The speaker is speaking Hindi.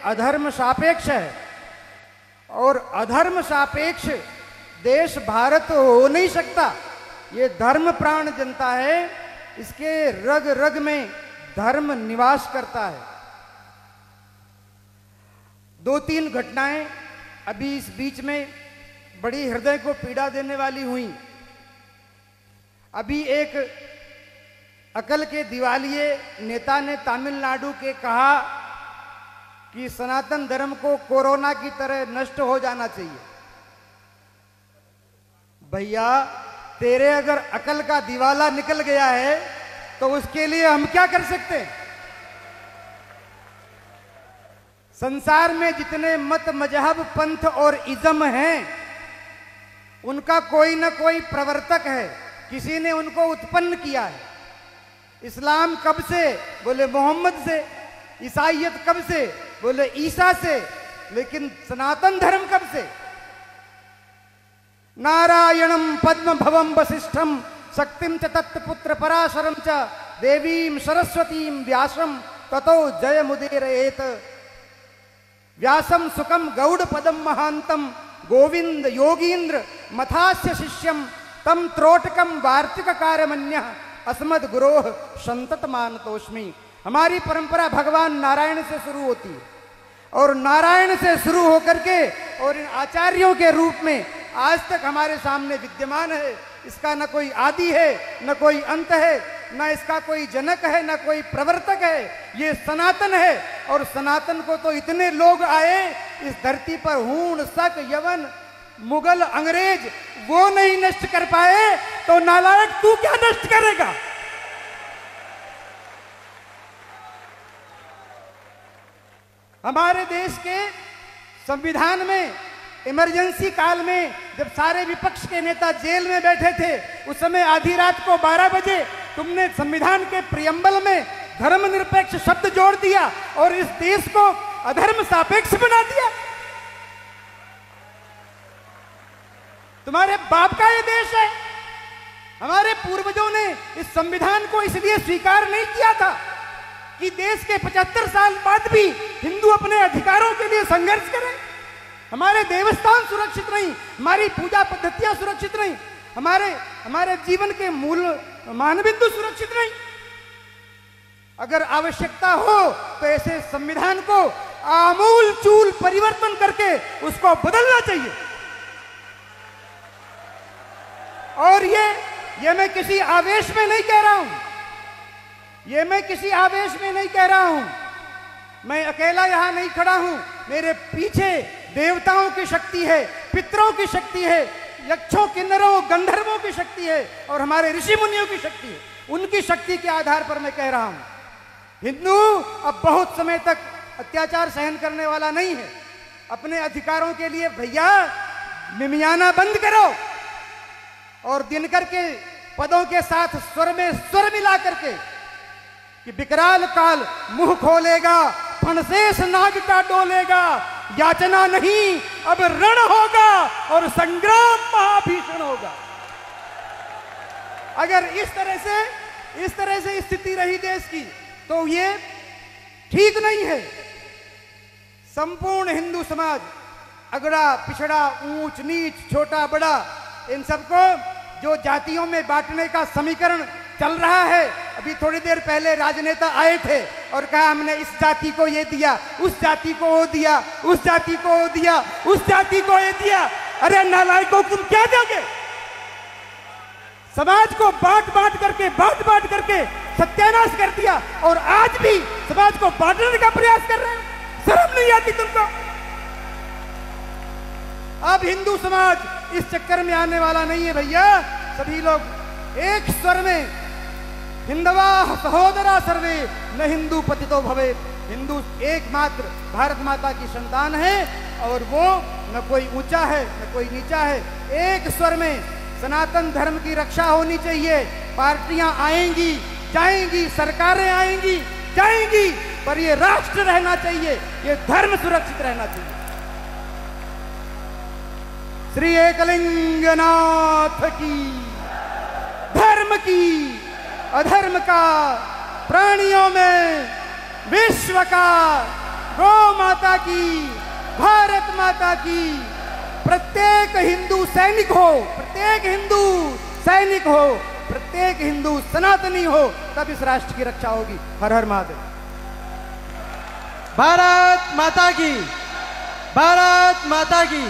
अधर्म सापेक्ष है और अधर्म सापेक्ष देश भारत हो नहीं सकता। ये धर्म प्राण जनता है, इसके रग रग में धर्म निवास करता है। दो तीन घटनाएं अभी इस बीच में बड़ी हृदय को पीड़ा देने वाली हुई। अभी एक अकल के दिवालिये नेता ने तमिलनाडु के कहा कि सनातन धर्म को कोरोना की तरह नष्ट हो जाना चाहिए। भैया, तेरे अगर अकल का दिवाला निकल गया है तो उसके लिए हम क्या कर सकते हैं? संसार में जितने मत, मजहब, पंथ और इज्म हैं, उनका कोई ना कोई प्रवर्तक है, किसी ने उनको उत्पन्न किया है। इस्लाम कब से? बोले मोहम्मद से। ईसाईयत कब से? बोले ईसा से। लेकिन सनातन धर्म कब से? नारायणम पद्म भवम वसिष्ठम शक्तिम च तत्पुत्र पराशरम च देवीम सरस्वतीम व्यासम ततो जय मुदीरयेत। व्यासम सुखम गौड़ पदम महांतम गोविंद योगींद्र मथास्य शिष्यम तम त्रोटकम वार्तिक कार्यमन्य अस्मद गुरोह संतत मानतोष्मि। हमारी परंपरा भगवान नारायण से शुरू होती है और नारायण से शुरू होकर के और इन आचार्यों के रूप में आज तक हमारे सामने विद्यमान है। इसका न कोई आदि है, न कोई अंत है, न इसका कोई जनक है, न कोई प्रवर्तक है। ये सनातन है और सनातन को तो इतने लोग आए इस धरती पर, हूण, शक, यवन, मुगल, अंग्रेज, वो नहीं नष्ट कर पाए तो नालायक तू क्या नष्ट करेगा? हमारे देश के संविधान में इमरजेंसी काल में जब सारे विपक्ष के नेता जेल में बैठे थे, उस समय आधी रात को 12 बजे तुमने संविधान के प्रियम्बल में धर्मनिरपेक्ष शब्द जोड़ दिया और इस देश को अधर्म सापेक्ष बना दिया। तुम्हारे बाप का ये देश है। हमारे पूर्वजों ने इस संविधान को इसलिए स्वीकार नहीं किया था कि देश के 75 साल बाद भी हिंदू अपने अधिकारों के लिए संघर्ष करें। हमारे देवस्थान सुरक्षित नहीं, हमारी पूजा पद्धतियां सुरक्षित नहीं, हमारे जीवन के मूल मानबिंदु सुरक्षित नहीं। अगर आवश्यकता हो तो ऐसे संविधान को आमूल चूल परिवर्तन करके उसको बदलना चाहिए। और ये मैं किसी आवेश में नहीं कह रहा हूं, ये मैं किसी आवेश में नहीं कह रहा हूं। मैं अकेला यहां नहीं खड़ा हूं, मेरे पीछे देवताओं की शक्ति है, पितरों की शक्ति है, यक्षों, किन्नरों, गंधर्वों की शक्ति है और हमारे ऋषि मुनियों की शक्ति है। उनकी शक्ति के आधार पर मैं कह रहा हूं, हिंदू अब बहुत समय तक अत्याचार सहन करने वाला नहीं है। अपने अधिकारों के लिए भैया मिमियाना बंद करो और दिनकर के पदों के साथ स्वर में स्वर मिला करके कि विकराल काल मुंह खोलेगा, फणशेष नाग का डोलेगा, याचना नहीं अब रण होगा और संग्राम महाभीषण होगा। अगर इस तरह से स्थिति रही देश की तो ये ठीक नहीं है। संपूर्ण हिंदू समाज, अगड़ा पिछड़ा, ऊंच नीच, छोटा बड़ा, इन सबको जो जातियों में बांटने का समीकरण चल रहा है, अभी थोड़ी देर पहले राजनेता आए थे और कहा हमने इस जाति को ये दिया, उस जाति को वो दिया, उस जाति को वो दिया, उस जाति को ये दिया। अरे नालायकों, तुम क्या दोगे? समाज को बांट बांट करके सत्यानाश कर दिया और आज भी समाज को बांटने का प्रयास कर रहे हो। शर्म नहीं आती तुमको? अब हिंदू समाज इस चक्कर में आने वाला नहीं है भैया। सभी लोग एक स्वर में हिंदवा सहोदरा सर्वे न हिंदू पतितो भवे। हिंदू एकमात्र भारत माता की संतान है और वो न कोई ऊंचा है न कोई नीचा है। एक स्वर में सनातन धर्म की रक्षा होनी चाहिए। पार्टियां आएंगी जाएंगी, सरकारें आएंगी जाएंगी, पर ये राष्ट्र रहना चाहिए, ये धर्म सुरक्षित रहना चाहिए। श्री एकलिंगनाथ की, धर्म की, अधर्म का, प्राणियों में विश्व का गौ माता की, भारत माता की। प्रत्येक हिंदू सैनिक हो, प्रत्येक हिंदू सैनिक हो, प्रत्येक हिंदू सनातनी हो, तब इस राष्ट्र की रक्षा होगी। हर हर महादेव। भारत माता की, भारत माता की।